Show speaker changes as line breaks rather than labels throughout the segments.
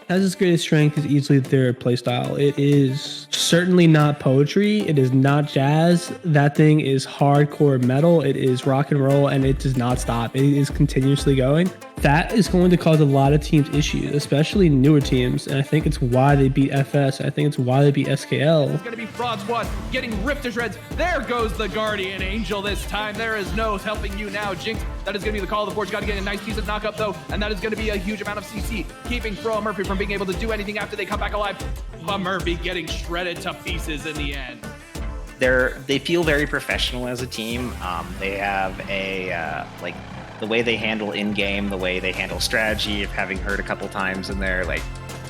Has its greatest strength is easily their playstyle. It is certainly not poetry. It is not jazz. That thing is hardcore metal. It is rock and roll, and it does not stop. It is continuously going. That is going to cause a lot of teams issues, especially newer teams. And I think it's why they beat FS. I think it's why they beat SKL.
It's going to be Fraud Squad getting ripped to shreds. There goes the Guardian Angel this time. There is no helping you now, Jinx. That is going to be the call of the Forge. Got to get a nice piece of knockup, though. And that is going to be a huge amount of CC, keeping Fro and Murphy from being able to do anything after they come back alive. But Murphy getting shredded to pieces in the end.
They feel very professional as a team. They have a the way they handle in-game, the way they handle strategy, of having heard a couple times in there, like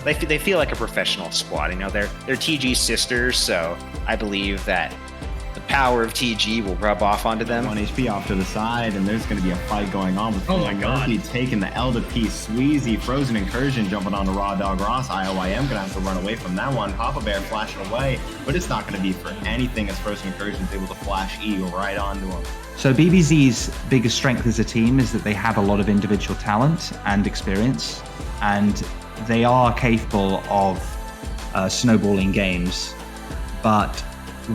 they feel like a professional squad. You know, they're TG sisters, so I believe that the power of TG will rub off onto them.
1 HP off to the side, and there's going to be a fight going on with Murphy taking the L to P. Sweezy, Frozen Incursion jumping onto Raw Dog Ross. IOIM going to have to run away from that one. Papa Bear flashing away, but it's not going to be for anything as Frozen Incursion is able to flash E right onto him.
So BBZ's biggest strength as a team is that they have a lot of individual talent and experience, and they are capable of snowballing games, but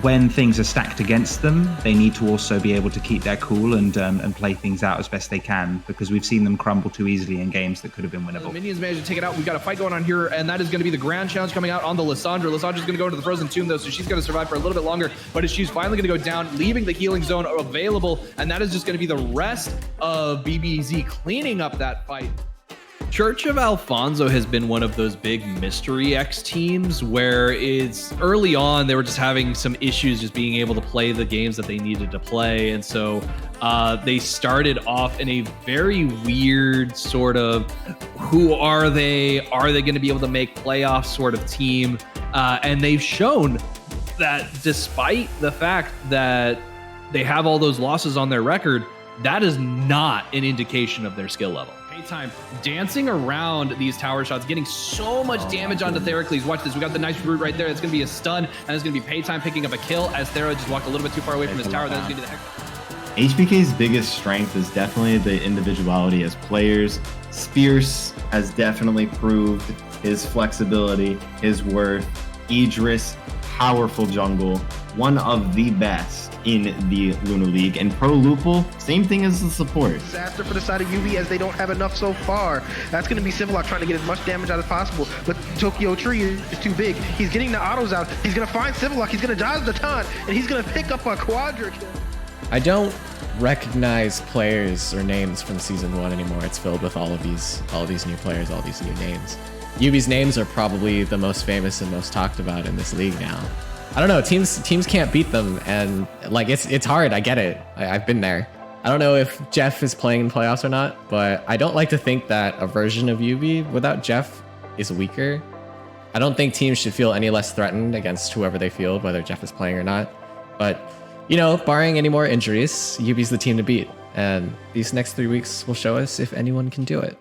when things are stacked against them, they need to also be able to keep their cool and play things out as best they can, because we've seen them crumble too easily in games that could have been winnable.
The minions managed to take it out. We've got a fight going on here, and that is going to be the grand challenge coming out on the Lissandra. Lissandra's going to go into the Frozen Tomb, though, so she's going to survive for a little bit longer, but she's finally going to go down, leaving the healing zone available, and that is just going to be the rest of BBZ cleaning up that fight. Church of Alfonso has been one of those big Mystery X teams where it's early on, they were just having some issues just being able to play the games that they needed to play. And so they started off in a very weird sort of, who are they? Are they going to be able to make playoffs sort of team? And they've shown that despite the fact that they have all those losses on their record, that is not an indication of their skill level. Time dancing around these tower shots, getting so much damage onto Theracles. Watch this. We got the nice root right there. It's going to be a stun, and it's going to be Paytime picking up a kill as Thera just walked a little bit too far away from his tower. That is going to be the heck.
HBK's biggest strength is definitely the individuality as players. Spears has definitely proved his flexibility, his worth. Idris, powerful jungle, one of the best in the Luna League. And Pro Lupul, same thing as the support.
Disaster for the side of UV as they don't have enough so far. That's going to be Civillock trying to get as much damage out as possible, but Tokyo Tree is too big. He's getting the autos out. He's going to find Civillock. He's going to dodge the taunt, and he's going to pick up a quadra kill.
I don't recognize players or names from season 1 anymore. It's filled with all of these new players, all these new names. UV's names are probably the most famous and most talked about in this league now. I don't know, teams can't beat them, and like it's hard. I get it. I've been there. I don't know if Jeff is playing in playoffs or not, but I don't like to think that a version of UV without Jeff is weaker. I don't think teams should feel any less threatened against whoever they field, whether Jeff is playing or not. But, you know, barring any more injuries, UV's the team to beat, and these next 3 weeks will show us if anyone can do it.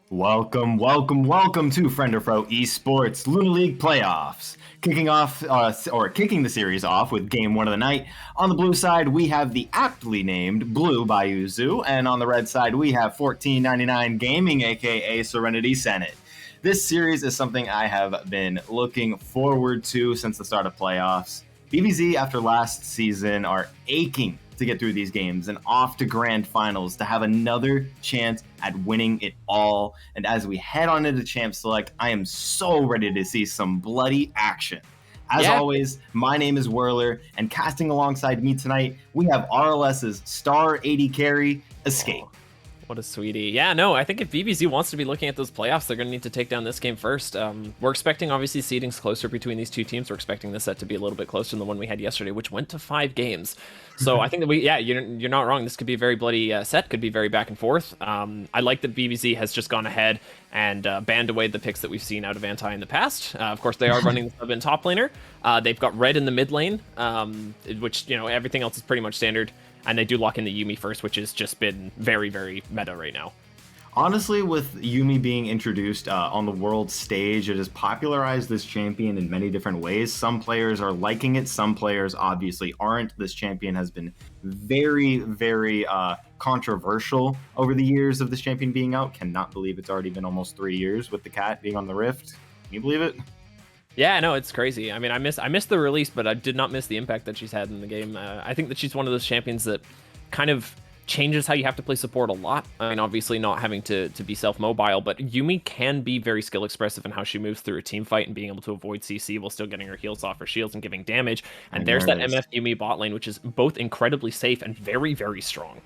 Welcome to Friend or Foe Esports Luna League playoffs. Kicking the series off with game 1 of the night. On the blue side, we have the aptly named Blue by Yuzu, and on the red side, we have 1499 Gaming, aka Serenity Senate. This series is something I have been looking forward to since the start of playoffs. BBZ, after last season, are aching to get through these games and off to grand finals to have another chance at winning it all. And as we head on into Champ Select, I am so ready to see some bloody action. As always, my name is Whirler, and casting alongside me tonight, we have RLS's star 80 carry, Escape.
What a sweetie. Yeah, no, I think if BBZ wants to be looking at those playoffs, they're going to need to take down this game first. We're expecting, obviously, seedings closer between these two teams. We're expecting the set to be a little bit closer than the one we had yesterday, which went to 5 games. So I think that you're not wrong. This could be a very bloody set, could be very back and forth. I like that BBZ has just gone ahead and banned away the picks that we've seen out of Anti in the past. Of course, they are running the sub in top laner. They've got red in the mid lane, which, you know, everything else is pretty much standard. And they do lock in the Yuumi first, which has just been very, very meta right now.
Honestly, with Yumi being introduced on the world stage, it has popularized this champion in many different ways. Some players are liking it, some players obviously aren't. This champion has been very, very controversial over the years of this champion being out. Cannot believe it's already been almost 3 years with the cat being on the Rift. Can you believe it?
Yeah, no, it's crazy. I mean, I missed the release, but I did not miss the impact that she's had in the game. I think that she's one of those champions that kind of changes how you have to play support a lot. I mean, obviously not having to be self-mobile, but Yumi can be very skill expressive in how she moves through a team fight and being able to avoid CC while still getting her heals off her shields and giving damage. And there's that MF Yumi bot lane, which is both incredibly safe and very, very strong.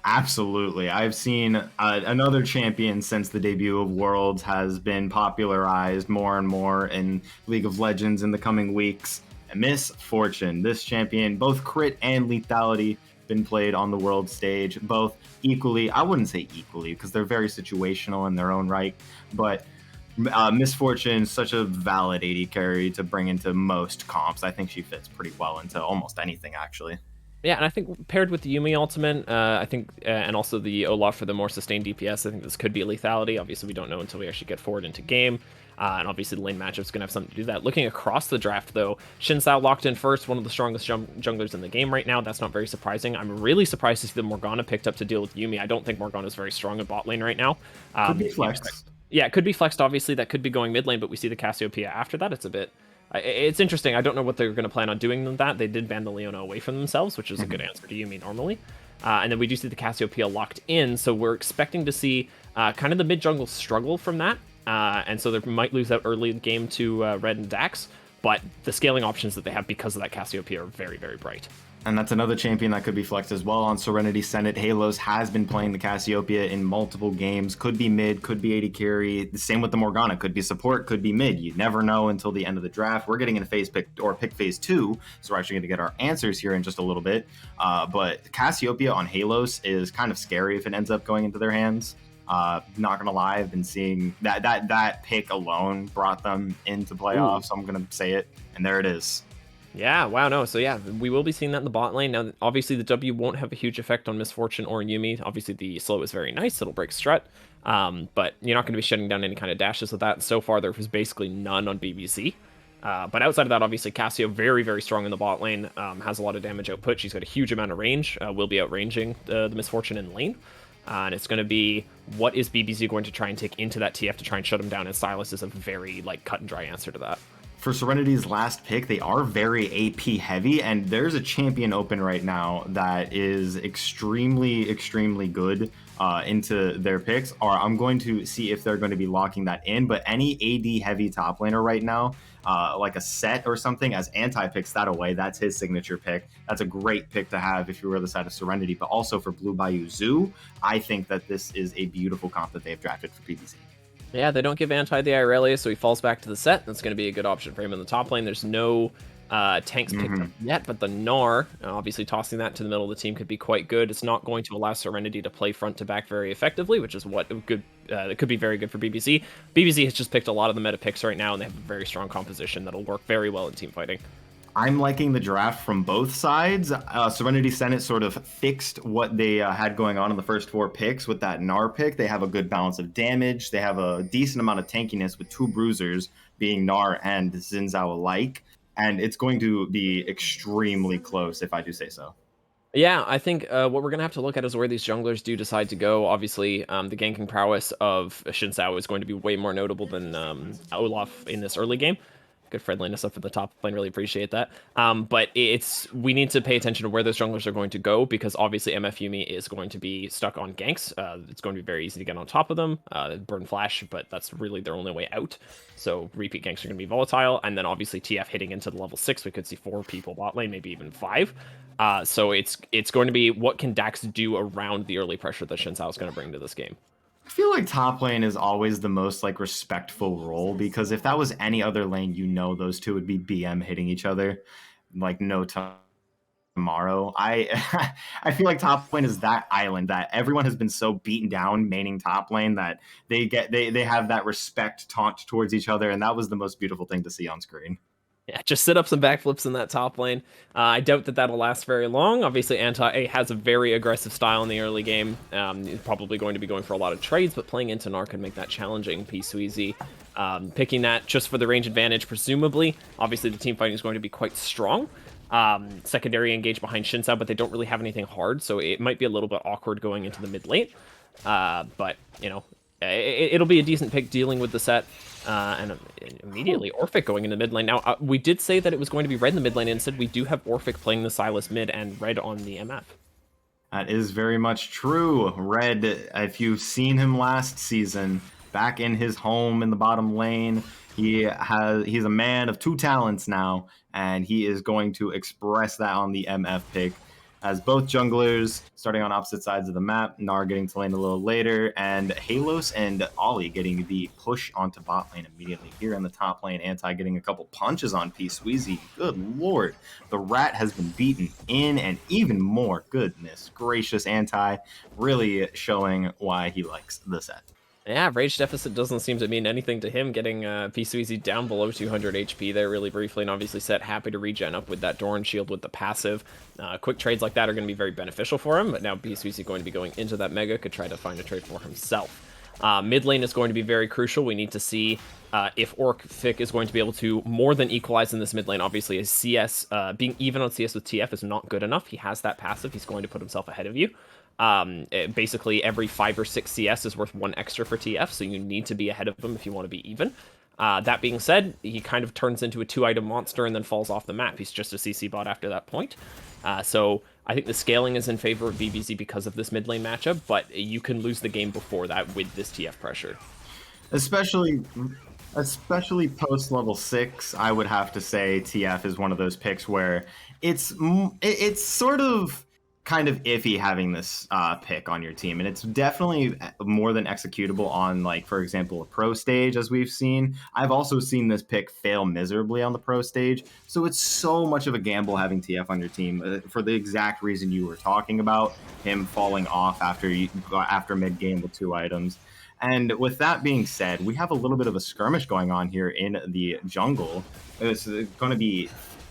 Absolutely. I've seen another champion since the debut of Worlds has been popularized more and more in League of Legends in the coming weeks. Miss Fortune, this champion, both crit and lethality, been played on the world stage, both equally. I wouldn't say equally because they're very situational in their own right, but Miss Fortune, such a valid AD carry to bring into most comps. I think she fits pretty well into almost anything, actually.
Yeah, and I think paired with the Yumi ultimate, I think, and also the Olaf for the more sustained DPS, I think this could be a lethality. Obviously, we don't know until we actually get forward into game. And obviously, the lane matchup's going to have something to do that. Looking across the draft, though, Xin Zhao locked in first, one of the strongest junglers in the game right now. That's not very surprising. I'm really surprised to see the Morgana picked up to deal with Yumi. I don't think Morgana's very strong in bot lane right now.
Could be flexed.
Yeah, it could be flexed, obviously. That could be going mid lane, but we see the Cassiopeia after that. It's a bit... It's interesting. I don't know what they're going to plan on doing with that. They did ban the Leona away from themselves, which is a good answer to Yumi normally. And then we do see the Cassiopeia locked in, so we're expecting to see kind of the mid-jungle struggle from that. And so they might lose that early game to Red and Dax, but the scaling options that they have because of that Cassiopeia are very, very bright.
And that's another champion that could be flexed as well on Serenity Senate. Halos has been playing the Cassiopeia in multiple games. Could be mid, could be AD carry. The same with the Morgana. Could be support, could be mid. You never know until the end of the draft. We're getting into phase pick or pick phase 2, so we're actually going to get our answers here in just a little bit. But Cassiopeia on Halos is kind of scary if it ends up going into their hands. Not gonna lie, I've been seeing that pick alone brought them into playoffs. So I'm gonna say it, and there it is.
Yeah, wow, no. So yeah, we will be seeing that in the bot lane. Now, obviously, the W won't have a huge effect on Miss Fortune or Yumi. Obviously, the slow is very nice. It'll break Strut. But you're not going to be shutting down any kind of dashes with that. So far, there was basically none on BBZ. But outside of that, obviously, Cassio, very, very strong in the bot lane. Has a lot of damage output. She's got a huge amount of range. Will be outranging the Miss Fortune in lane. And it's going to be, what is BBZ going to try and take into that TF to try and shut him down? And Silas is a very, cut and dry answer to that.
For Serenity's last pick, they are very AP heavy, and there's a champion open right now that is extremely, extremely good into their picks. Or I'm going to see if they're going to be locking that in, but any AD heavy top laner right now, like a set or something, as Anti picks that away, that's his signature pick. That's a great pick to have if you were the side of Serenity, but also for Blue Bayou Zoo, I think that this is a beautiful comp that they've drafted for PBZ.
Yeah, they don't give Anti the Irelia, so he falls back to the set. That's going to be a good option for him in the top lane. There's no tanks picked up yet, but the Gnar, obviously tossing that to the middle of the team could be quite good. It's not going to allow Serenity to play front to back very effectively, which is what it could be very good for BBZ. BBZ has just picked a lot of the meta picks right now, and they have a very strong composition that'll work very well in team fighting.
I'm liking the draft from both sides. Serenity Senate sort of fixed what they had going on in the first 4 picks with that Gnar pick. They have a good balance of damage. They have a decent amount of tankiness with 2 bruisers being Gnar and Xin Zhao alike. And it's going to be extremely close, if I do say so.
Yeah, I think what we're going to have to look at is where these junglers do decide to go. Obviously, the ganking prowess of Xin Zhao is going to be way more notable than Olaf in this early game. Good friendliness up at the top lane, really appreciate that. But we need to pay attention to where those junglers are going to go, because obviously MF Yumi is going to be stuck on ganks. It's going to be very easy to get on top of them, burn flash, but that's really their only way out. So repeat ganks are going to be volatile, and then obviously TF hitting into the level 6, we could see 4 people bot lane, maybe even 5. So it's going to be, what can Dax do around the early pressure that Xin Zhao is going to bring to this game?
I feel like top lane is always the most respectful role, because if that was any other lane, those two would be BM hitting each other like no tomorrow. I feel like top lane is that island that everyone has been so beaten down maining top lane that they have that respect taunt towards each other, and that was the most beautiful thing to see on screen.
Yeah, just sit ups and backflips in that top lane. I doubt that that'll last very long. Obviously, Anti has a very aggressive style in the early game. He's probably going to be going for a lot of trades, but playing into Nar could make that challenging. P-Sweezy picking that just for the range advantage, presumably. Obviously, the team fighting is going to be quite strong. Secondary engage behind Shinsao, but they don't really have anything hard, so it might be a little bit awkward going into the mid lane. But, you know, it'll be a decent pick dealing with the set. And immediately Orphic going into mid lane. Now, we did say that it was going to be Red in the mid lane. Instead, we do have Orphic playing the Sylas mid and Red on the MF.
That is very much true. Red, if you've seen him last season, back in his home in the bottom lane, he's a man of two talents now, and he is going to express that on the MF pick. As both junglers starting on opposite sides of the map, Nar getting to lane a little later, and Halos and Ollie getting the push onto bot lane immediately. Here in the top lane, Anti getting a couple punches on P-Sweezy. Good lord, the rat has been beaten in, and even more. Goodness gracious, Anti really showing why he likes the set.
Yeah, Rage Deficit doesn't seem to mean anything to him, getting P-Sweezy down below 200 HP there really briefly, and obviously Set happy to regen up with that Doran Shield with the passive. Quick trades like that are going to be very beneficial for him, but now P-Sweezy going to be going into that Mega, could try to find a trade for himself. Mid lane is going to be very crucial. We need to see if Orphic is going to be able to more than equalize in this mid lane. Obviously, his CS, being even on CS with TF is not good enough. He has that passive. He's going to put himself ahead of you. Basically, every 5 or 6 CS is worth 1 extra for TF, so you need to be ahead of him if you want to be even. That being said, he kind of turns into a 2-item monster and then falls off the map. He's just a CC bot after that point. So I think the scaling is in favor of BBZ because of this mid lane matchup, but you can lose the game before that with this TF pressure.
Especially post level 6, I would have to say TF is one of those picks where it's sort of kind of iffy having this pick on your team, and it's definitely more than executable on, like, for example, a pro stage, as we've seen. I've also seen this pick fail miserably on the pro stage, so it's so much of a gamble having TF on your team for the exact reason you were talking about, him falling off after mid game with 2 items. And with that being said, we have a little bit of a skirmish going on here in the jungle. It's going to be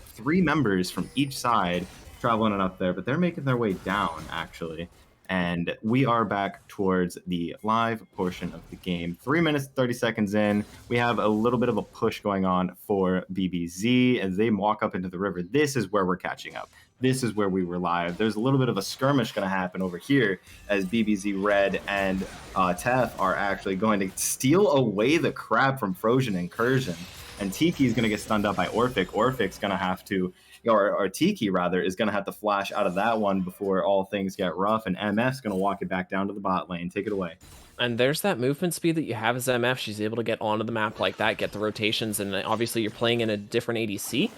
3 members from each side traveling up there, but they're making their way down, actually. And we are back towards the live portion of the game. 3 minutes, 30 seconds in. We have a little bit of a push going on for BBZ as they walk up into the river. This is where we're catching up. This is where we were live. There's a little bit of a skirmish going to happen over here as BBZ Red and Tef are actually going to steal away the crab from Frozen Incursion. And Tiki is going to get stunned up by Orphic. Orphic's going to have to, or Tiki rather, is going to have to flash out of that one before all things get rough. And MF's going to walk it back down to the bot lane. Take it away.
And there's that movement speed that you have as MF. She's able to get onto the map like that, get the rotations, and obviously you're playing in a different ADC.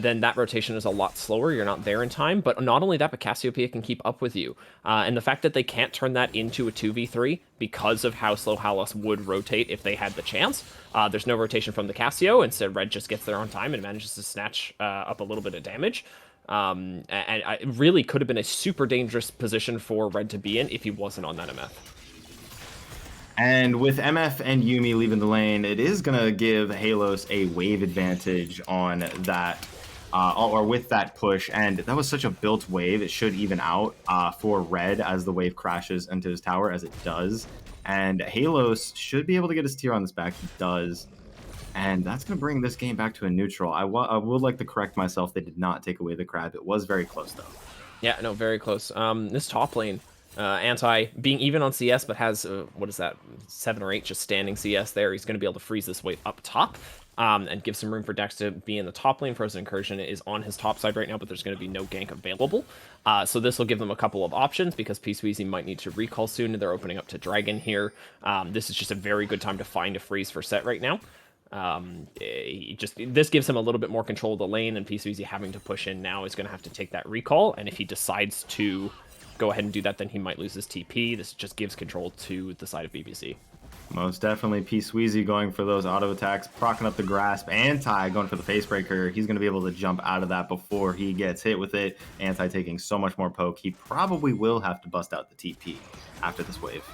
Then that rotation is a lot slower. You're not there in time. But not only that, but Cassiopeia can keep up with you. And the fact that they can't turn that into a 2v3 because of how slow Halos would rotate if they had the chance. There's no rotation from the Cassio. Instead, Red just gets there on time and manages to snatch up a little bit of damage. And it really could have been a super dangerous position for Red to be in if he wasn't on that MF.
And with MF and Yuumi leaving the lane, it is going to give Halos a wave advantage on that, or with that push. And that was such a built wave. It should even out for Red as the wave crashes into his tower, as it does. And Halos should be able to get his tier on this back. He does. And that's going to bring this game back to a neutral. I would like to correct myself. They did not take away the crab. It was very close, though.
Yeah, no, very close. This top lane, Anti being even on CS, but has, what is that, 7 or 8 just standing CS there. He's going to be able to freeze this wave up top and give some room for Dex to be in the top lane. Frozen Incursion is on his top side right now, but there's going to be no gank available. So this will give them a couple of options because P-Sweezy might need to recall soon. They're opening up to Dragon here. This is just a very good time to find a freeze for Set right now. This gives him a little bit more control of the lane, and P-Sweezy having to push in now is going to have to take that recall, and if he decides to go ahead and do that, then he might lose his TP. This just gives control to the side of BBZ.
Most definitely. P-Sweezy going for those auto attacks, procking up the grasp. Anti going for the face breaker. He's going to be able to jump out of that before he gets hit with it. Anti taking so much more poke. He probably will have to bust out the TP after this wave.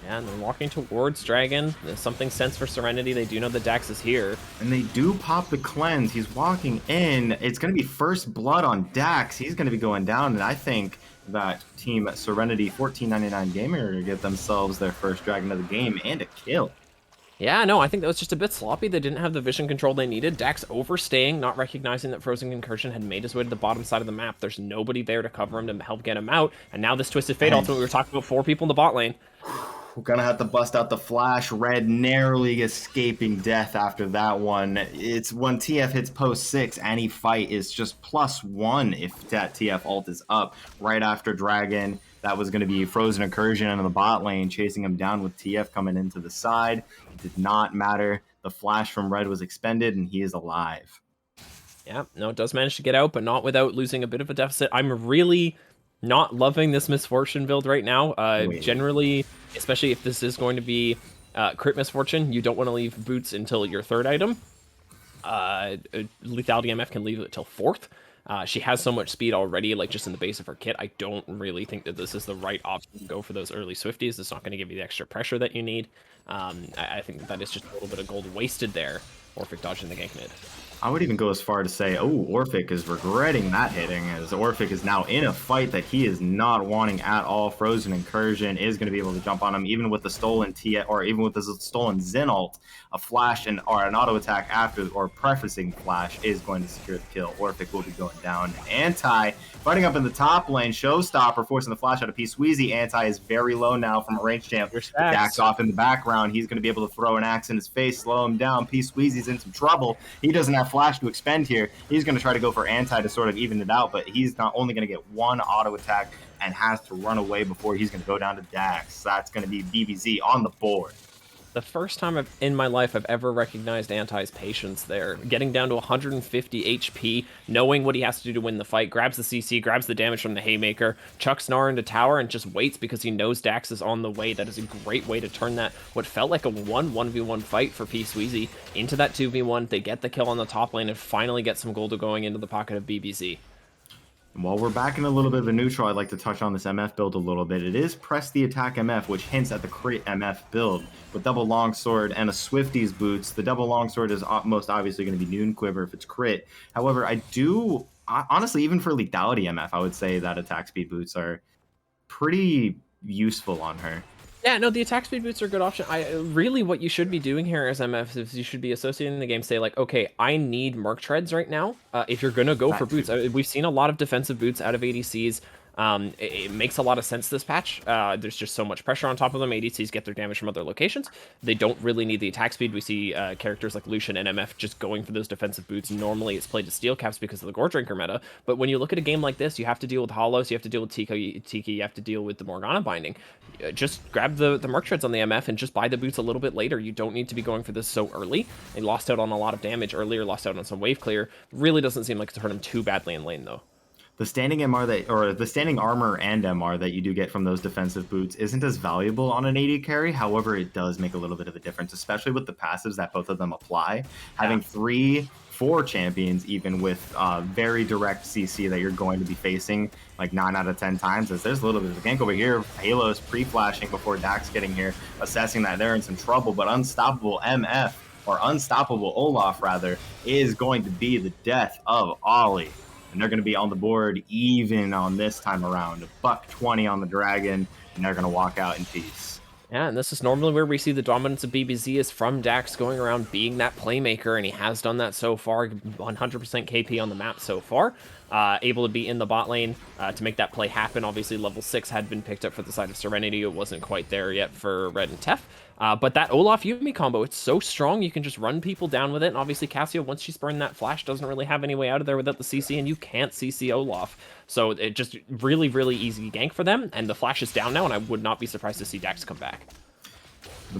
Yeah, and they're walking towards Dragon. There's something sense for Serenity. They do know that Dax is here.
And they do pop the cleanse. He's walking in. It's going to be first blood on Dax. He's going to be going down. And I think that Team Serenity 1499 Gaming are going to get themselves their first Dragon of the game and a kill.
Yeah, no, I think that was just a bit sloppy. They didn't have the vision control they needed. Dax overstaying, not recognizing that Frozen Concussion had made his way to the bottom side of the map. There's nobody there to cover him to help get him out. And now this Twisted Fate ultimate, we were talking about 4 people in the bot lane.
We're gonna have to bust out the flash. Red narrowly escaping death after that one. It's when TF hits post 6, any fight is just +1 if that TF ult is up. Right after Dragon, that was gonna be Frozen Incursion into the bot lane, chasing him down with TF coming into the side. It did not matter. The flash from Red was expended and he is alive.
Yeah, no, it does manage to get out, but not without losing a bit of a deficit. I'm really not loving this Misfortune build right now. Generally, especially if this is going to be crit Misfortune, you don't want to leave boots until your 3rd item. Lethality MF can leave it till 4th. She has so much speed already, like just in the base of her kit. I don't really think that this is the right option to go for those early Swifties. It's not going to give you the extra pressure that you need. I think that is just a little bit of gold wasted there. Orphic dodging the gank mid.
I would even go as far to say, oh, Orphic is regretting that hitting, as Orphic is now in a fight that he is not wanting at all. Frozen Incursion is going to be able to jump on him, even with the stolen T, or even with the stolen Zen ult. A flash and or an auto attack after, or prefacing flash, is going to secure the kill. Orphic will be going down. Anti fighting up in the top lane. Showstopper forcing the flash out of P-Sweezy. Anti is very low now from a range champ. Dax off in the background. He's going to be able to throw an axe in his face, slow him down. P-Sweezy's in some trouble. He doesn't have flash to expend here. He's going to try to go for Anti to sort of even it out, but he's not only going to get 1 auto attack and has to run away before he's going to go down to Dax. That's going to be BBZ on the board.
The first time in my life I've ever recognized Anti's patience there. Getting down to 150 HP, knowing what he has to do to win the fight, grabs the CC, grabs the damage from the Haymaker, chucks Gnar into tower, and just waits because he knows Dax is on the way. That is a great way to turn that, what felt like a 1v1 fight for P-Sweezy, into that 2v1. They get the kill on the top lane and finally get some gold going into the pocket of BBZ.
While we're back in a little bit of a neutral, I'd like to touch on this MF build a little bit. It is press the attack MF, which hints at the crit MF build. With double longsword and a Swifty's boots, the double longsword is most obviously going to be Noon Quiver if it's crit. However, honestly, even for lethality MF, I would say that attack speed boots are pretty useful on her.
Yeah, no, the attack speed boots are a good option. Really what you should be doing here as MF is you should be associating the game, say like, okay, I need Merc Treads right now. If you're going to go for boots, we've seen a lot of defensive boots out of ADCs. It makes a lot of sense this patch. There's just so much pressure on top of them. ADCs get their damage from other locations. They don't really need the attack speed. We see characters like Lucian and MF just going for those defensive boots. Normally it's played to steel caps because of the Gore Drinker meta, but when you look at a game like this, you have to deal with Hollows, you have to deal with Tiki, you have to deal with the Morgana binding. Just grab the Merc Treads on the MF and just buy the boots a little bit later. You don't need to be going for this so early. They lost out on a lot of damage earlier, lost out on some wave clear. Really doesn't seem like it's hurt him too badly in lane though.
The standing MR or the standing armor and MR that you do get from those defensive boots isn't as valuable on an AD carry. However, it does make a little bit of a difference, especially with the passives that both of them apply. Having 3-4 champions, even with very direct CC that you're going to be facing like 9 out of 10 times, as there's a little bit of a gank over here. Halo's pre-flashing before Dax getting here, assessing that they're in some trouble, but Unstoppable MF, or Unstoppable Olaf rather, is going to be the death of Ollie. And they're going to be on the board even on this time around. $120 on the Dragon, and they're going to walk out in peace.
Yeah, and this is normally where we see the dominance of BBZ is from Dax going around being that playmaker, and he has done that so far. 100% KP on the map so far. Able to be in the bot lane to make that play happen. Obviously, level 6 had been picked up for the side of Serenity. It wasn't quite there yet for Red and Tef. But that Olaf Yumi combo, it's so strong, you can just run people down with it. And obviously, Cassio, once she's burned that flash, doesn't really have any way out of there without the CC, and you can't CC Olaf. So it just really, really easy gank for them. And the flash is down now, and I would not be surprised to see Dax come back.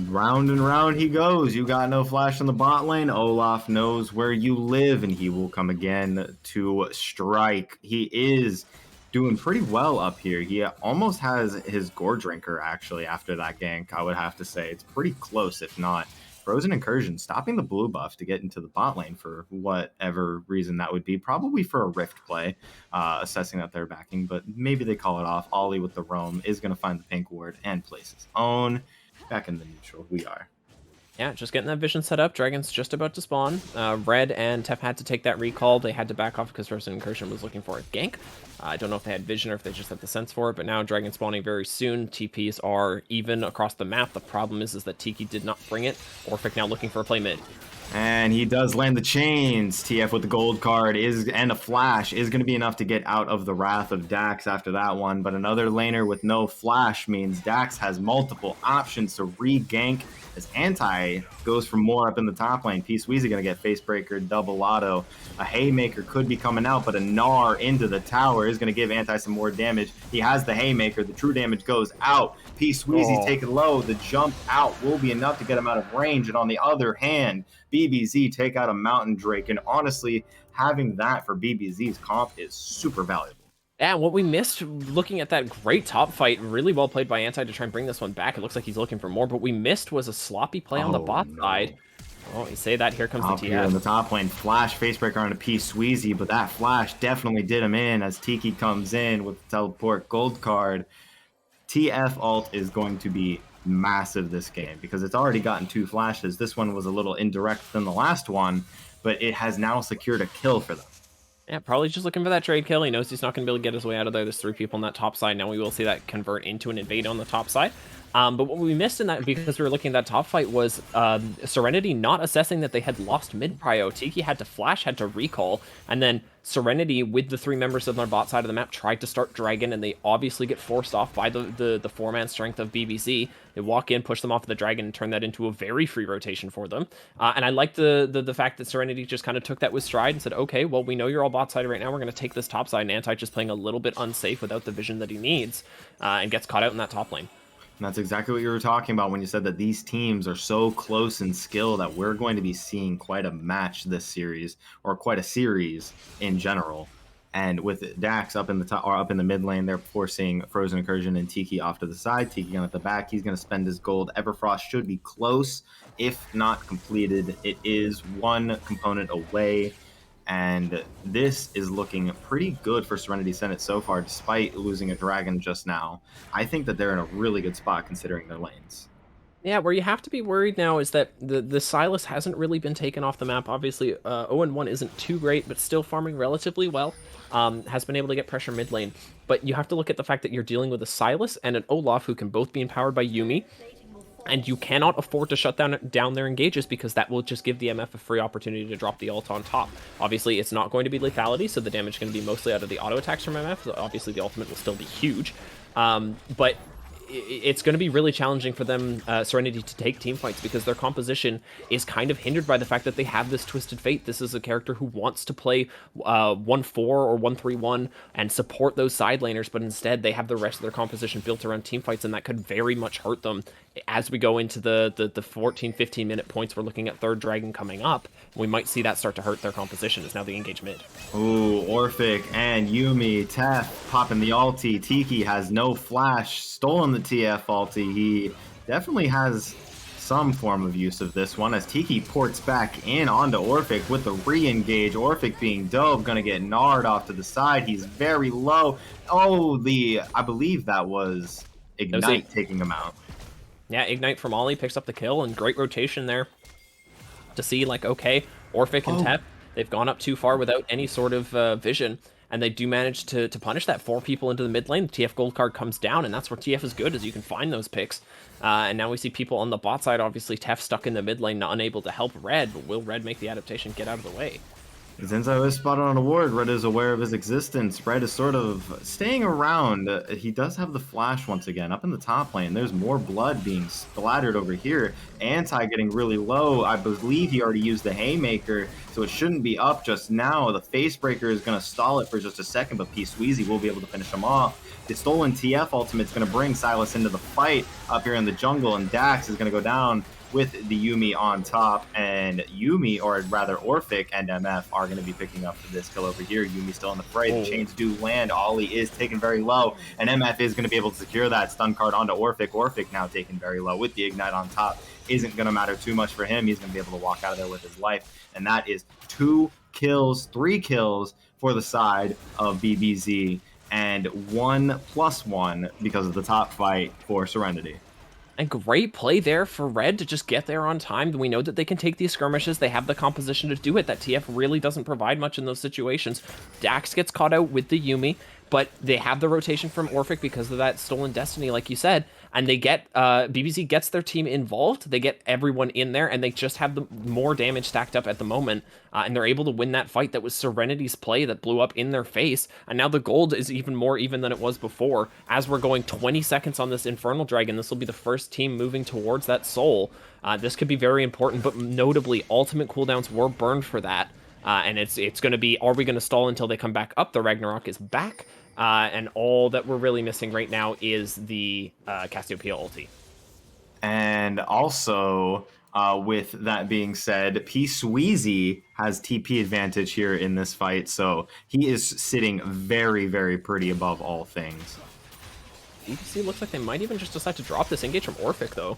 Round and round he goes. You got no flash in the bot lane. Olaf knows where you live, and he will come again to strike. He is doing pretty well up here. He almost has his Gore Drinker, actually, after that gank, I would have to say. It's pretty close, if not. Frozen Incursion stopping the blue buff to get into the bot lane for whatever reason that would be. Probably for a Rift play, assessing that they're backing, but maybe they call it off. Ollie with the roam is going to find the pink ward and place his own. back in the neutral. We are.
Yeah, just getting that vision set up. Dragon's just about to spawn. Red and Tef had to take that recall. They had to back off because Frozen Incursion was looking for a gank. I don't know if they had vision or if they just had the sense for it, but now Dragon spawning very soon. TPs are even across the map. The problem is that Tiki did not bring it. Orphic now looking for a play mid.
And he does land the chains. TF with the gold card and a flash is going to be enough to get out of the wrath of Dax after that one. But another laner with no flash means Dax has multiple options to re-gank as Anti goes for more up in the top lane. P-Sweezy going to get Facebreaker, double auto. A Haymaker could be coming out, but a Gnar into the tower is going to give Anti some more damage. He has the Haymaker. The true damage goes out. P-Sweezy's taken low. The jump out will be enough to get him out of range. And on the other hand, BBZ take out a Mountain Drake. And honestly, having that for BBZ's comp is super valuable.
Yeah, what we missed looking at that great top fight, really well played by Anti to try and bring this one back. It looks like he's looking for more, but we missed was a sloppy play on the bot side. Oh, you say that, here comes the TF.
Here in the top lane, flash Facebreaker on a P-Sweezy, but that flash definitely did him in as Tiki comes in with the teleport gold card. TF ult is going to be massive this game because it's already gotten 2 flashes. This one was a little indirect than the last one, but it has now secured a kill for them.
Yeah, probably just looking for that trade kill. He knows he's not going to be able to get his way out of there. There's 3 people on that top side. Now we will see that convert into an invade on the top side. But what we missed in that, because we were looking at that top fight, was Serenity not assessing that they had lost mid-prio. Tiki had to flash, had to recall, and then Serenity, with the 3 members on their bot side of the map, tried to start Dragon, and they obviously get forced off by the 4-man strength of BBZ. They walk in, push them off the Dragon, and turn that into a very free rotation for them. And I like the fact that Serenity just kind of took that with stride and said, okay, well, we know you're all bot side right now. We're going to take this top side, and Anti just playing a little bit unsafe without the vision that he needs, and gets caught out in that top lane.
And that's exactly what you were talking about when you said that these teams are so close in skill that we're going to be seeing quite a match this series, or quite a series in general. And with Dax up in the top or up in the mid lane, they're forcing Frozen Incursion and Tiki off to the side. Tiki on at the back. He's going to spend his gold. Everfrost should be close, if not completed. It is 1 component away. And this is looking pretty good for Serenity Senate so far, despite losing a dragon just now. I think that they're in a really good spot considering their lanes.
Yeah, where you have to be worried now is that the Sylas hasn't really been taken off the map. Obviously, 0-1 isn't too great, but still farming relatively well. Has been able to get pressure mid lane. But you have to look at the fact that you're dealing with a Sylas and an Olaf who can both be empowered by Yuumi. And you cannot afford to shut down their engages, because that will just give the MF a free opportunity to drop the ult on top. Obviously, it's not going to be lethality, so the damage is going to be mostly out of the auto attacks from MF. So obviously, the ultimate will still be huge. But it's going to be really challenging for them, Serenity, to take team fights, because their composition is kind of hindered by the fact that they have this Twisted Fate. This is a character who wants to play 1-4 or 1-3-1 and support those side laners, but instead they have the rest of their composition built around team fights, and that could very much hurt them as we go into the 14-15 minute points. We're looking at 3rd dragon coming up. We might see that start to hurt their composition as now they engage mid.
Ooh, Orphic and Yuumi, Tef popping the ulti. Tiki has no flash, stolen the TF ulti. He definitely has some form of use of this one as Tiki ports back in onto Orphic with the re-engage. Orphic being dope, gonna get Nard off to the side. He's very low. Oh, I believe that was Ignite taking him out.
Yeah, Ignite from Ollie picks up the kill, and great rotation there to see, like, okay, Orphic and Tep, they've gone up too far without any sort of vision, and they do manage to punish that. 4 people into the mid lane. The TF gold card comes down, and that's where TF is good, as you can find those picks. And now we see people on the bot side, obviously Tef stuck in the mid lane, not unable to help Red, but will Red make the adaptation, get out of the way?
Zenzo is spotted on a ward. Red is aware of his existence. Red is sort of staying around. He does have the flash once again. Up in the top lane, there's more blood being splattered over here. Anti getting really low. I believe he already used the Haymaker, so it shouldn't be up just now. The Facebreaker is going to stall it for just a second, but P-Sweezy will be able to finish him off. The stolen TF ultimate is going to bring Sylas into the fight up here in the jungle, and Dax is going to go down with the Yuumi on top, and Yuumi, or rather Orphic and MF, are going to be picking up this kill over here. Yuumi still in the fray. The chains do land. Ollie is taken very low, and MF is going to be able to secure that stun card onto Orphic. Orphic now taken very low with the Ignite on top. Isn't going to matter too much for him. He's going to be able to walk out of there with his life, and that is 3 kills for the side of BBZ, and 1+1 because of the top fight for Serenity.
And great play there for Red to just get there on time. We know that they can take these skirmishes. They have the composition to do it. That TF really doesn't provide much in those situations. Dax gets caught out with the Yuumi, but they have the rotation from Orphic because of that stolen destiny, like you said. And they get, BBZ gets their team involved. They get everyone in there, and they just have the more damage stacked up at the moment. And they're able to win that fight. That was Serenity's play that blew up in their face. And now the gold is even more even than it was before. As we're going 20 seconds on this Infernal Dragon, this will be the first team moving towards that soul. This could be very important, but notably, ultimate cooldowns were burned for that. And it's going to be, are we going to stall until they come back up? The Ragnarok is back. And all that we're really missing right now is the Cassiopeia ulti.
And also, with that being said, P-Sweezy has TP advantage here in this fight, so he is sitting very, very pretty above all things.
BBC looks like they might even just decide to drop this engage from Orphic, though.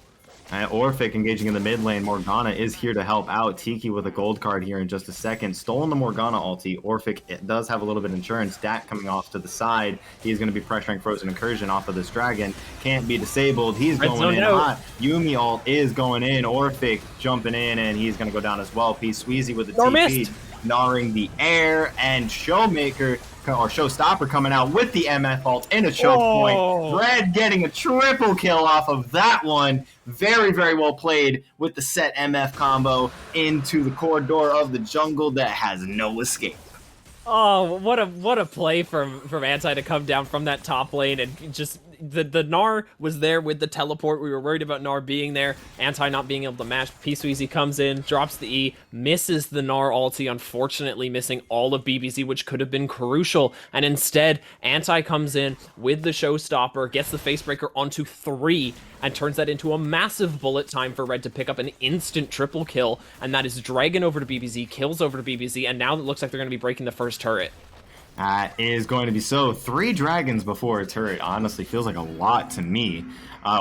And Orphic engaging in the mid lane. Morgana is here to help out. Tiki with a gold card here in just a second. Stolen the Morgana ulti. Orphic does have a little bit of insurance. Dak coming off to the side. He's going to be pressuring Frozen Incursion off of this dragon. Can't be disabled. He's going in hot. Yuumi ult is going in. Orphic jumping in, and he's going to go down as well. P-Sweezy with the TP. Gnawing the air, and Showmaker or Showstopper coming out with the MF ult in a choke point. Red getting a triple kill off of that one. Very, very well played with the set MF combo into the corridor of the jungle that has no escape.
Oh, what a play from Anti to come down from that top lane and just the Gnar was there with the teleport. We were worried about Gnar being there. Anti not being able to match. P-Sweezy comes in, drops the E, misses the Gnar ulti, unfortunately missing all of BBZ, which could have been crucial. And instead, Anti comes in with the Showstopper, gets the Facebreaker onto 3, and turns that into a massive bullet time for Red to pick up an instant triple kill. And that is Dragon over to BBZ, kills over to BBZ, and now it looks like they're going to be breaking the first turret.
That is going to be so. 3 dragons before a turret honestly feels like a lot to me.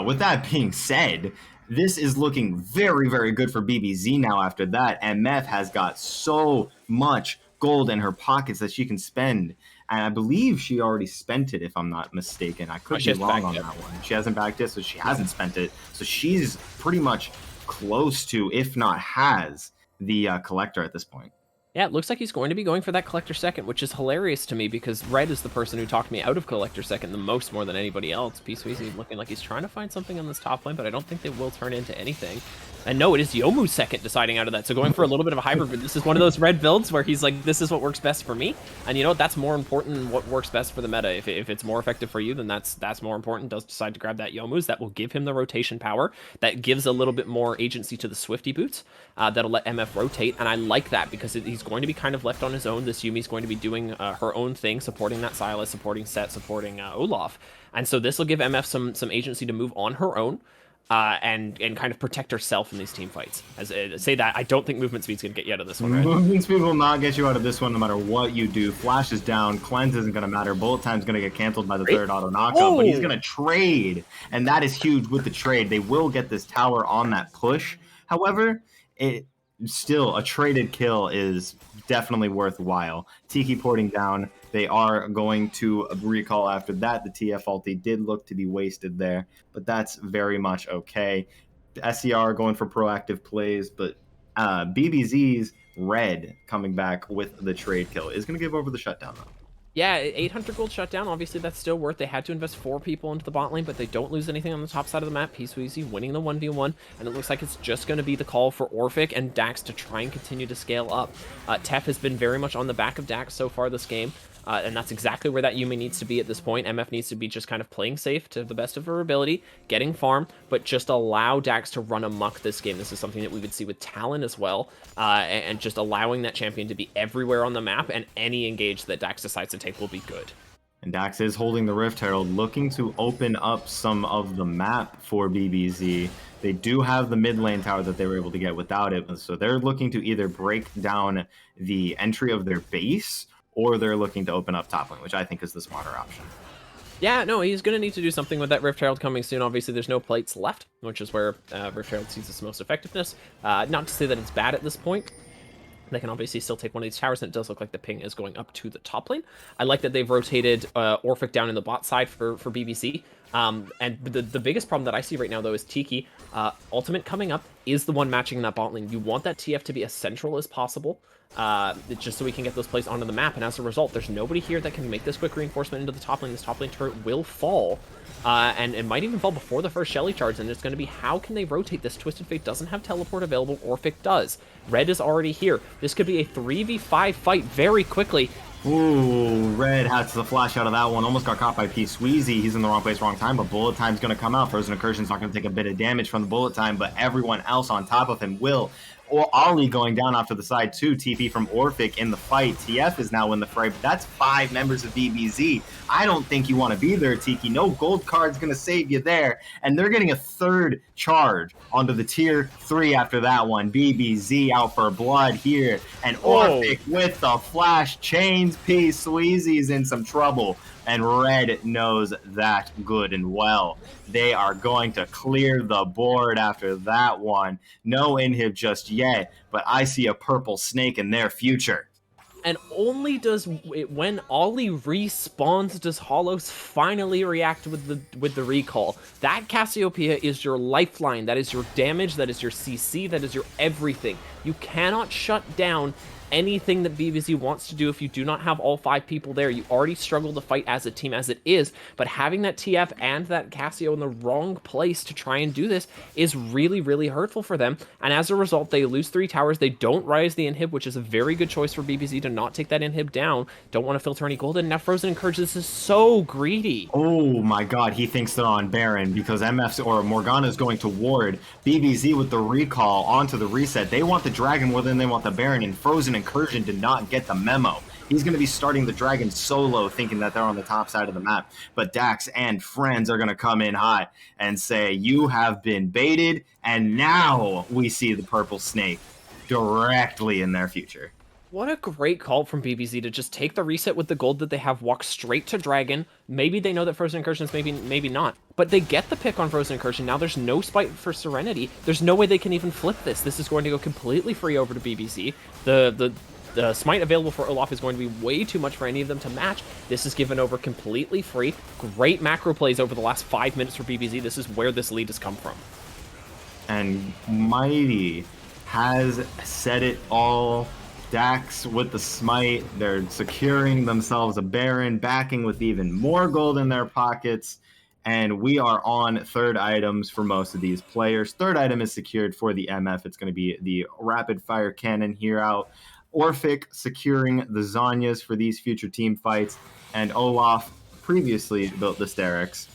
With that being said, this is looking very, very good for BBZ now after that. MF has got so much gold in her pockets that she can spend. And I believe she already spent it, if I'm not mistaken. I could be wrong on that one. She hasn't backed it, so she hasn't spent it. So she's pretty much close to, if not has, the collector at this point.
Yeah, it looks like he's going to be going for that Collector second, which is hilarious to me because Red is the person who talked me out of Collector second the most, more than anybody else. P-Sweezy looking like he's trying to find something on this top lane, but I don't think they will turn into anything. And no, it is Youmuu's second deciding out of that. So going for a little bit of a hybrid, but this is one of those Red builds where he's like, this is what works best for me. And you know what? That's more important than what works best for the meta. If it's more effective for you, then that's more important. Does decide to grab that Youmuu's. That will give him the rotation power. That gives a little bit more agency to the Swifty boots. That'll let MF rotate. And I like that because he's going to be kind of left on his own. This Yuumi's going to be doing her own thing, supporting that Sylas, supporting Set, supporting Olaf. And so this will give MF some agency to move on her own. And kind of protect herself in these team fights. As say that, I don't think movement speed's gonna get you out of this one, right?
Movement speed will not get you out of this one no matter what you do. Flash is down, cleanse isn't gonna matter, bullet time's gonna get canceled by the third auto knockup, but he's gonna trade, and that is huge with the trade. They will get this tower on that push. However, it still, a traded kill is definitely worthwhile. Tiki porting down. They are going to recall after that. The TF ulti did look to be wasted there, but that's very much okay. The SCR going for proactive plays, but BBZ's Red coming back with the trade kill is going to give over the shutdown, though.
Yeah, 800 gold shutdown. Obviously, that's still worth. They had to invest 4 people into the bot lane, but they don't lose anything on the top side of the map. P-Sweezy winning the 1v1, and it looks like it's just going to be the call for Orphic and Dax to try and continue to scale up. Tef has been very much on the back of Dax so far this game. And that's exactly where that Yuumi needs to be at this point. MF needs to be just kind of playing safe to the best of her ability, getting farm, but just allow Dax to run amok this game. This is something that we would see with Talon as well, and just allowing that champion to be everywhere on the map, and any engage that Dax decides to take will be good.
And Dax is holding the Rift Herald, looking to open up some of the map for BBZ. They do have the mid lane tower that they were able to get without it, so they're looking to either break down the entry of their base, or they're looking to open up top lane, which I think is the smarter option.
Yeah, no, he's going to need to do something with that Rift Herald coming soon. Obviously, there's no plates left, which is where Rift Herald sees its most effectiveness. Not to say that it's bad at this point, They can obviously still take one of these towers, and it does look like the ping is going up to the top lane. I like that they've rotated Orphic down in the bot side for BBC. And the biggest problem that I see right now, though, is Tiki. Ultimate coming up is the one matching in that bot lane. You want that TF to be as central as possible, just so we can get those plays onto the map. And as a result, there's nobody here that can make this quick reinforcement into the top lane. This top lane turret will fall. And it might even fall before the first Shelly charge, and it's going to be how can they rotate this? Twisted Fate doesn't have teleport available, Orphic does. Red is already here. This could be a 3v5 fight very quickly.
Ooh, Red has the flash out of that one. Almost got caught by P. Sweezy. He's in the wrong place, wrong time, but Bullet Time's going to come out. Frozen Incursion's not going to take a bit of damage from the Bullet Time, but everyone else on top of him will. Or Ollie going down off to the side too. TP from Orphic in the fight. TF is now in the fray, but that's 5 members of BBZ. I don't think you want to be there, Tiki. No gold card's going to save you there. And they're getting a 3rd charge onto the tier 3 after that one. BBZ out for blood here. And Orphic with the flash chains. P. Sweezy's in some trouble. And Red knows that good and well. They are going to clear the board after that one. No inhib just yet, but I see a purple snake in their future.
And only does it, when Ollie respawns, does Hollows finally react with the recall. That Cassiopeia is your lifeline. That is your damage. That is your CC. That is your everything. You cannot shut down anything that BBZ wants to do if you do not have all 5 people there. You already struggle to fight as a team as it is, but having that TF and that Cassio in the wrong place to try and do this is really, really hurtful for them, and as a result, they lose 3 towers. They don't rise the inhib, which is a very good choice for BBZ to not take that inhib down. Don't want to filter any gold, and now Frozen Encourage, this is so greedy.
Oh my god, he thinks they're on Baron because MF's or Morgana is going to ward. BBZ with the recall onto the reset. They want the Dragon more than they want the Baron, and Frozen Incursion did not get the memo. He's going to be starting the Dragon solo, thinking that they're on the top side of the map. But Dax and friends are going to come in hot and say, you have been baited, and now we see the purple snake directly in their future.
What a great call from BBZ to just take the reset with the gold that they have, walk straight to Dragon. Maybe they know that Frozen Incursions, maybe not. But they get the pick on Frozen Incursion. Now there's no spite for Serenity. There's no way they can even flip this. This is going to go completely free over to BBZ. The smite available for Olaf is going to be way too much for any of them to match. This is given over completely free. Great macro plays over the last 5 minutes for BBZ. This is where this lead has come from.
And Mighty has said it all. Dax with the smite, they're securing themselves a Baron, backing with even more gold in their pockets, and we are on 3rd items for most of these players. 3rd item is secured for the MF. It's going to be the rapid fire cannon here out. Orphic securing the Zanyas for these future team fights, and Olaf previously built the Sterix,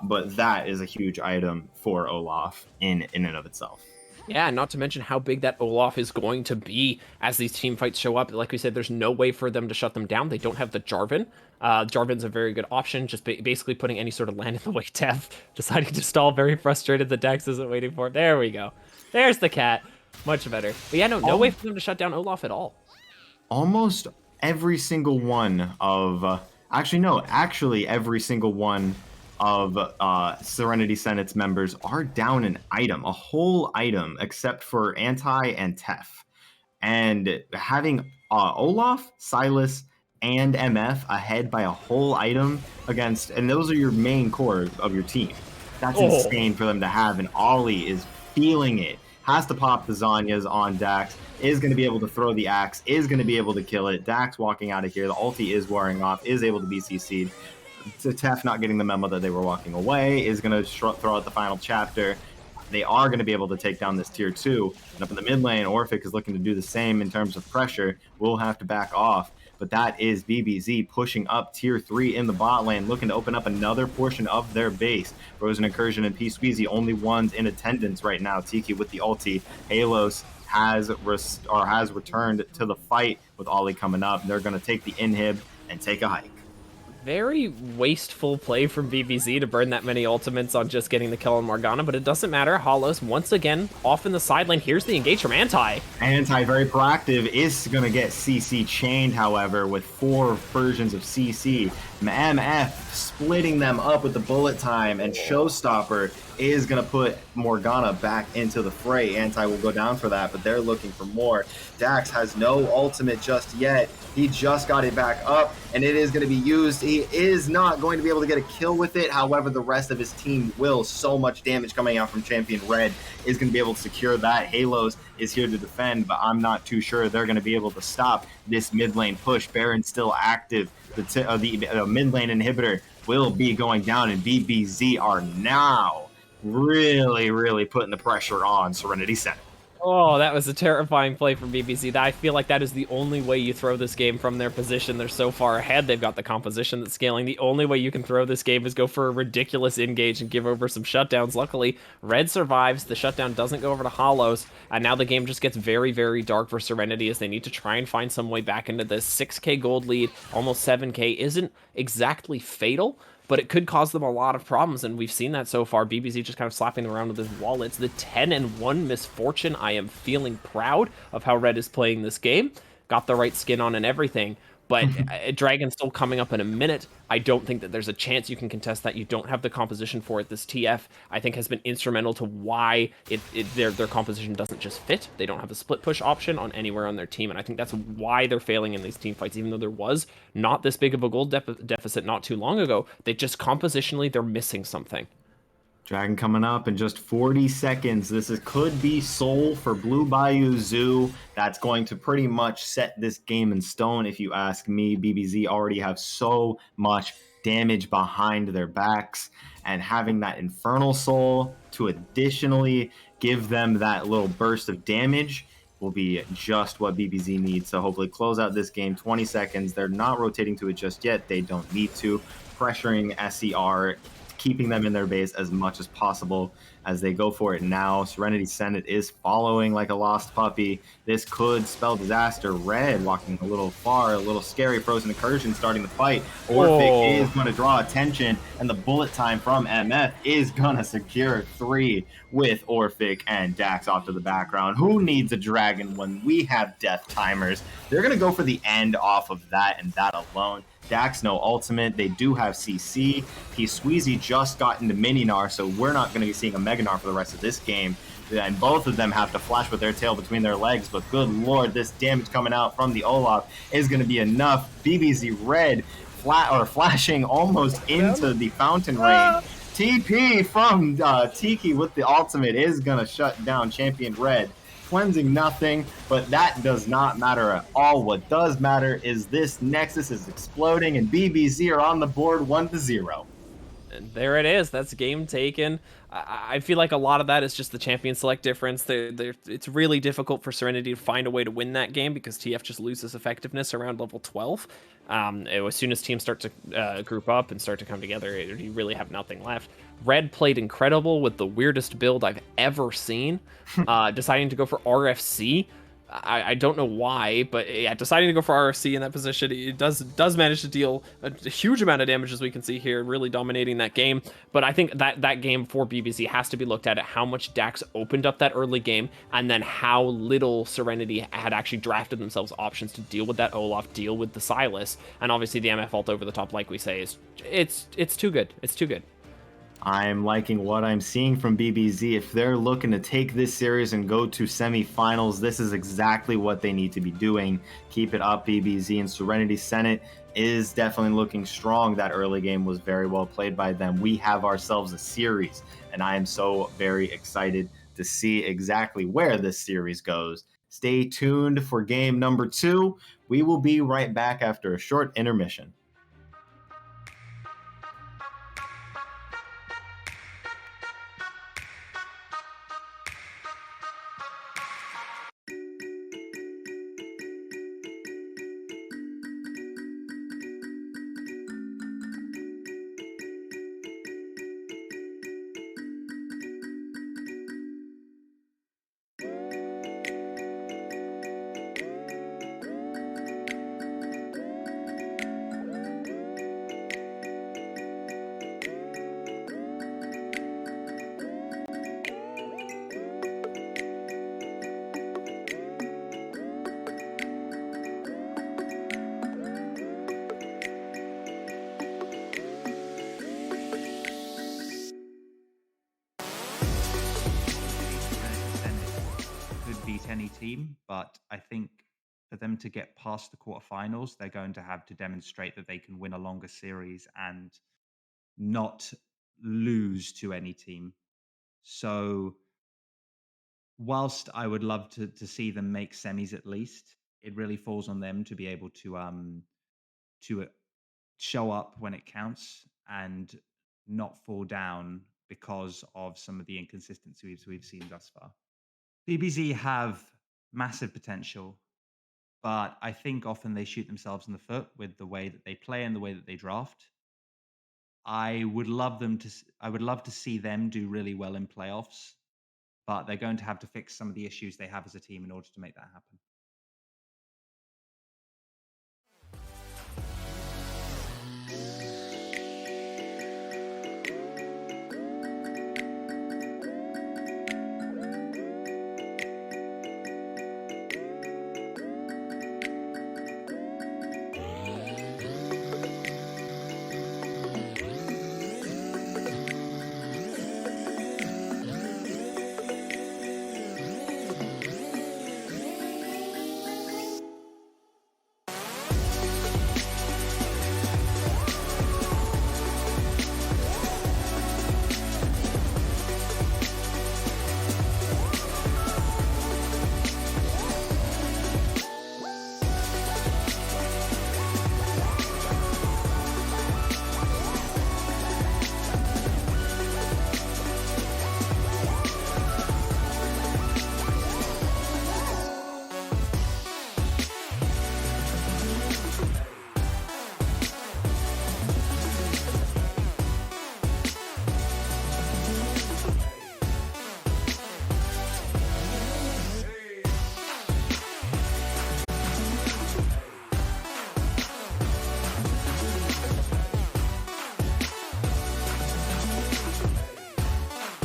but that is a huge item for Olaf in and of itself.
Yeah, not to mention how big that Olaf is going to be as these team fights show up. Like we said, there's no way for them to shut them down. They don't have the Jarvan. Jarvan's a very good option, just basically putting any sort of land in the way. Tev deciding to stall, very frustrated that Dax isn't waiting for it. There we go. There's the cat. Much better. But yeah, no way for them to shut down Olaf at all.
Almost every single one of... actually every single one of Serenity Senate's members are down an item, a whole item, except for Anti and Tef. And having Olaf, Silas, and MF ahead by a whole item against, and those are your main core of your team. That's insane for them to have, and Ollie is feeling it. Has to pop the Zanyas on Dax, is going to be able to throw the axe, is going to be able to kill it. Dax walking out of here, the ulti is wearing off, is able to be CC'd. Tef not getting the memo that they were walking away, is going to throw out the final chapter. They are going to be able to take down this tier 2. And up in the mid lane, Orphic is looking to do the same in terms of pressure. We'll have to back off. But that is BBZ pushing up tier 3 in the bot lane, looking to open up another portion of their base. Frozen Incursion and P. Squeezy, only ones in attendance right now. Tiki with the ulti. Halos has returned to the fight with Ollie coming up. They're going to take the inhib and take a hike.
Very wasteful play from BBZ to burn that many ultimates on just getting the kill on Morgana, but it doesn't matter. Hollows, once again, off in the side lane. Here's the engage from Anti.
Anti, very proactive, is going to get CC chained, however, with 4 versions of CC. MF splitting them up with the bullet time, and Showstopper is going to put Morgana back into the fray. Anti will go down for that, but they're looking for more. Dax has no ultimate just yet. He just got it back up, and it is going to be used. He is not going to be able to get a kill with it. However, the rest of his team will. So much damage coming out from Champion Red is going to be able to secure that. Halos is here to defend, but I'm not too sure they're going to be able to stop this mid lane push. Baron's still active. The mid lane inhibitor will be going down, and BBZ are now really putting the pressure on Serenity Senate.
Oh, that was a terrifying play from BBZ. I feel like that is the only way you throw this game from their position. They're so far ahead. They've got the composition that's scaling. The only way you can throw this game is go for a ridiculous engage and give over some shutdowns. Luckily, Red survives. The shutdown doesn't go over to Hollows. And now the game just gets very dark for Serenity as they need to try and find some way back into this. 6k gold lead, almost 7k, isn't exactly fatal, but it could cause them a lot of problems, and we've seen that so far. BBZ just kind of slapping them around with his wall. It's the 10-1 misfortune. I am feeling proud of how Red is playing this game. Got the right skin on and everything, but Dragon's still coming up in a minute. I don't think that there's a chance you can contest that. You don't have the composition for it. This TF, I think, has been instrumental to why their composition doesn't just fit. They don't have a split push option on anywhere on their team, and I think that's why they're failing in these team fights. Even though there was not this big of a gold deficit not too long ago, they just compositionally, they're missing something.
Dragon coming up in just 40 seconds. Could be Soul for Blue Bayou Zoo. That's going to pretty much set this game in stone, if you ask me. BBZ already have so much damage behind their backs, and having that Infernal Soul to additionally give them that little burst of damage will be just what BBZ needs. So hopefully close out this game. 20 seconds. They're not rotating to it just yet. They don't need to. Pressuring SCR, keeping them in their base as much as possible as they go for it now. Serenity Senate is following like a lost puppy. This could spell disaster. Red walking a little far, a little scary. Frozen Incursion starting the fight. Orphic is going to draw attention, and the bullet time from MF is going to secure 3 with Orphic and Dax off to the background. Who needs a dragon when we have death timers? They're going to go for the end off of that and that alone. Dax no ultimate. They do have CC. Squeezy just got into Mininar, so we're not going to be seeing a Meganar for the rest of this game. And both of them have to flash with their tail between their legs, but good lord, this damage coming out from the Olaf is going to be enough. BBZ Red flashing almost into the fountain rain. TP from Tiki with the ultimate is going to shut down Champion Red. Cleansing nothing, but that does not matter at all. What does matter is this Nexus is exploding, and BBZ are on the board 1-0.
And there it is. That's game taken. I feel like a lot of that is just the champion select difference. It's really difficult for Serenity to find a way to win that game because TF just loses effectiveness around level 12. As soon as teams start to group up and start to come together, you really have nothing left. Red played incredible with the weirdest build I've ever seen, deciding to go for RFC. I don't know why, but yeah, deciding to go for RFC in that position, it does manage to deal a huge amount of damage, as we can see here, really dominating that game. But I think that game for BBZ has to be looked at how much Dax opened up that early game, and then how little Serenity had actually drafted themselves options to deal with that Olaf, deal with the Silas, and obviously the MF ult over the top, like we say, it's too good. It's too good.
I'm liking what I'm seeing from BBZ. If they're looking to take this series and go to semifinals, this is exactly what they need to be doing. Keep it up, BBZ. And Serenity Senate is definitely looking strong. That early game was very well played by them. We have ourselves a series, and I am so very excited to see exactly where this series goes. Stay tuned for game number 2. We will be right back after a short intermission.
team, but I think for them to get past the quarterfinals, they're going to have to demonstrate that they can win a longer series and not lose to any team. So whilst I would love to see them make semis at least, it really falls on them to be able to show up when it counts and not fall down because of some of the inconsistencies we've seen thus far. BBZ have massive potential, but I think often they shoot themselves in the foot with the way that they play and the way that they draft. I would love to see them do really well in playoffs, but they're going to have to fix some of the issues they have as a team in order to make that happen.